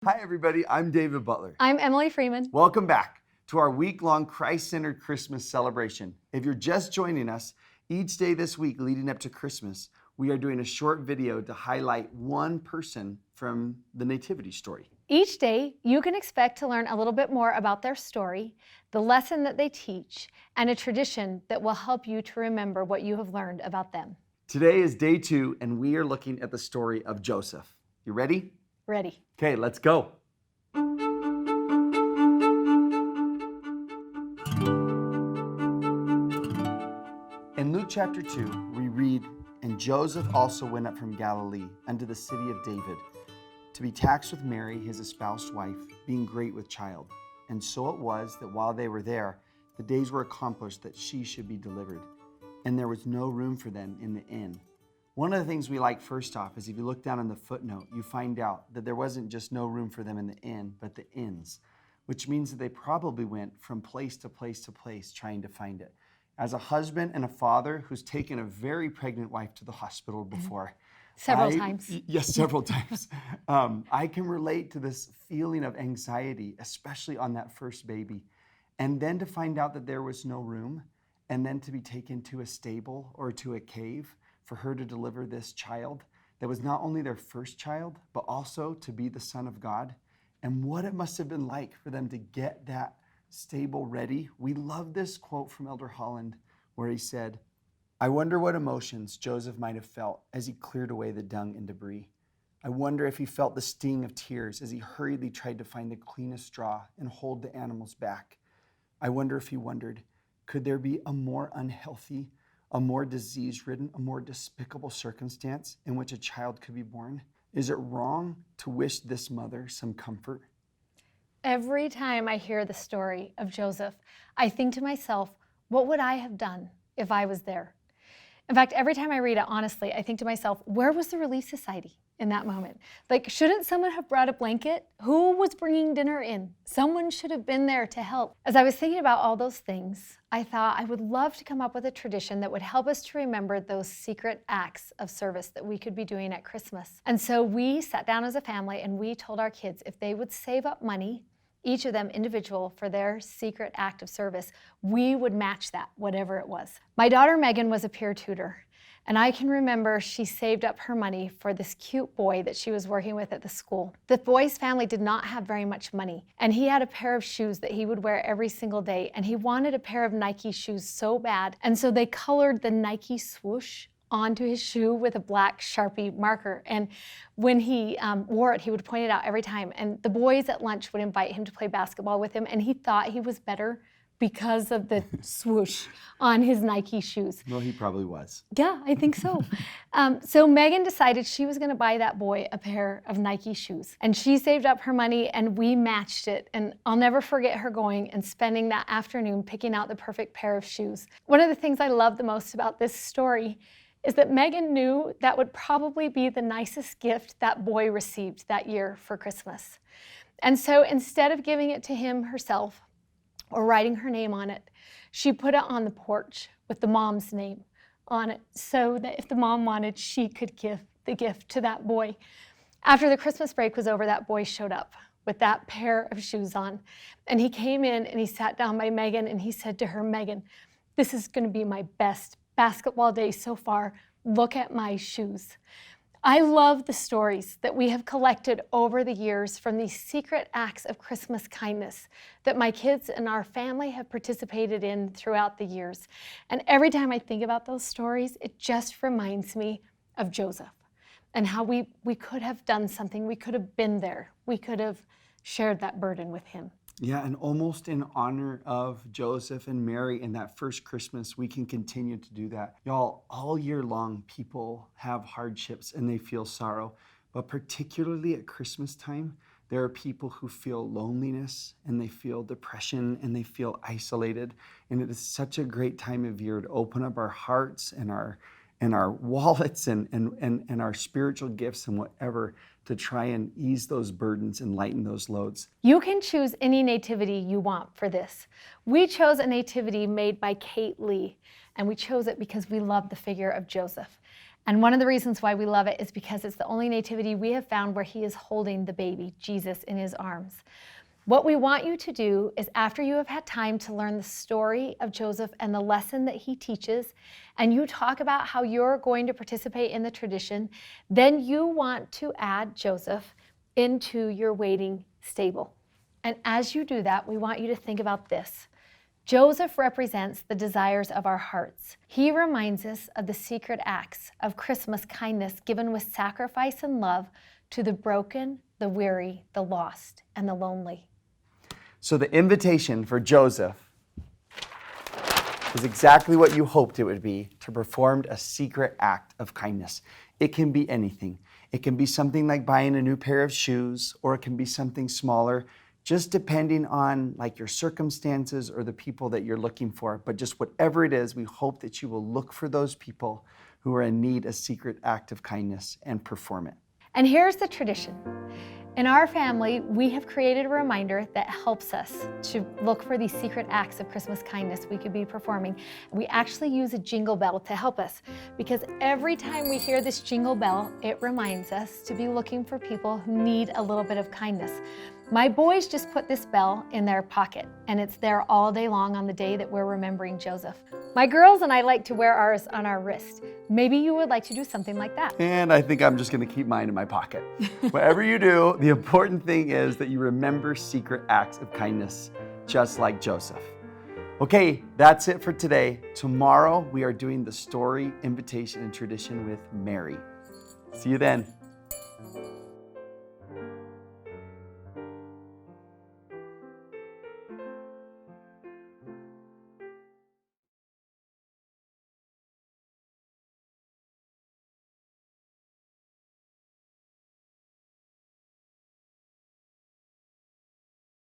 Hi, everybody. I'm David Butler. I'm Emily Freeman. Welcome back to our week-long Christ-centered Christmas celebration. If you're just joining us, each day this week leading up to Christmas, we are doing a short video to highlight one person from the Nativity story. Each day, you can expect to learn a little bit more about their story, the lesson that they teach, and a tradition that will help you to remember what you have learned about them. Today is day 2, and we are looking at the story of Joseph. You ready? Ready. Okay, let's go. In Luke chapter 2, we read, "And Joseph also went up from Galilee unto the city of David, to be taxed with Mary, his espoused wife, being great with child. And so it was that while they were there, the days were accomplished that she should be delivered. And there was no room for them in the inn." One of the things we like first off is if you look down in the footnote, you find out that there wasn't just no room for them in the inn, but the inns, which means that they probably went from place to place to place trying to find it. As a husband and a father who's taken a very pregnant wife to the hospital before. Several times. Yes, several times. I can relate to this feeling of anxiety, especially on that first baby. And then to find out that there was no room, and then to be taken to a stable or to a cave for her to deliver this child that was not only their first child, but also to be the Son of God. And what it must have been like for them to get that stable ready. We love this quote from Elder Holland where he said, "I wonder what emotions Joseph might have felt as he cleared away the dung and debris. I wonder if he felt the sting of tears as he hurriedly tried to find the cleanest straw and hold the animals back. I wonder if he wondered, could there be a more unhealthy, a more disease-ridden, a more despicable circumstance in which a child could be born? Is it wrong to wish this mother some comfort?" Every time I hear the story of Joseph, I think to myself, what would I have done if I was there? In fact, every time I read it, honestly, I think to myself, where was the Relief Society in that moment? Like, shouldn't someone have brought a blanket? Who was bringing dinner in? Someone should have been there to help. As I was thinking about all those things, I thought I would love to come up with a tradition that would help us to remember those secret acts of service that we could be doing at Christmas. And so we sat down as a family and we told our kids if they would save up money, each of them individual, for their secret act of service, we would match that, whatever it was. My daughter Megan was a peer tutor, and I can remember she saved up her money for this cute boy that she was working with at the school. The boy's family did not have very much money, and he had a pair of shoes that he would wear every single day, and he wanted a pair of Nike shoes so bad, and so they colored the Nike swoosh onto his shoe with a black Sharpie marker. And when he wore it, he would point it out every time. And the boys at lunch would invite him to play basketball with him, and he thought he was better because of the swoosh on his Nike shoes. Well, he probably was. Yeah, I think so. So Megan decided she was gonna buy that boy a pair of Nike shoes. And she saved up her money and we matched it. And I'll never forget her going and spending that afternoon picking out the perfect pair of shoes. One of the things I love the most about this story is that Megan knew that would probably be the nicest gift that boy received that year for Christmas. And so instead of giving it to him herself or writing her name on it, she put it on the porch with the mom's name on it so that if the mom wanted, she could give the gift to that boy. After the Christmas break was over, that boy showed up with that pair of shoes on. And he came in and he sat down by Megan and he said to her, "Megan, this is going to be my best basketball day so far. Look at my shoes." I love the stories that we have collected over the years from these secret acts of Christmas kindness that my kids and our family have participated in throughout the years. And every time I think about those stories, it just reminds me of Joseph and how we could have done something. We could have been there. We could have shared that burden with him. Yeah, and almost in honor of Joseph and Mary in that first Christmas, we can continue to do that. Y'all, all year long, people have hardships and they feel sorrow. But particularly at Christmas time, there are people who feel loneliness and they feel depression and they feel isolated. And it is such a great time of year to open up our hearts and our wallets and our spiritual gifts and whatever to try and ease those burdens and lighten those loads. You can choose any nativity you want for this. We chose a nativity made by Kate Lee, and we chose it because we love the figure of Joseph. And one of the reasons why we love it is because it's the only nativity we have found where he is holding the baby, Jesus, in his arms. What we want you to do is, after you have had time to learn the story of Joseph and the lesson that he teaches, and you talk about how you're going to participate in the tradition, then you want to add Joseph into your waiting stable. And as you do that, we want you to think about this. Joseph represents the desires of our hearts. He reminds us of the secret acts of Christmas kindness given with sacrifice and love to the broken, the weary, the lost, and the lonely. So the invitation for Joseph is exactly what you hoped it would be, to perform a secret act of kindness. It can be anything. It can be something like buying a new pair of shoes, or it can be something smaller, just depending on like your circumstances or the people that you're looking for. But just whatever it is, we hope that you will look for those people who are in need of a secret act of kindness and perform it. And here's the tradition. In our family, we have created a reminder that helps us to look for these secret acts of Christmas kindness we could be performing. We actually use a jingle bell to help us, because every time we hear this jingle bell, it reminds us to be looking for people who need a little bit of kindness. My boys just put this bell in their pocket, and it's there all day long on the day that we're remembering Joseph. My girls and I like to wear ours on our wrist. Maybe you would like to do something like that. And I think I'm just going to keep mine in my pocket. Whatever you do, the important thing is that you remember secret acts of kindness, just like Joseph. Okay, that's it for today. Tomorrow, we are doing the story, invitation, and tradition with Mary. See you then.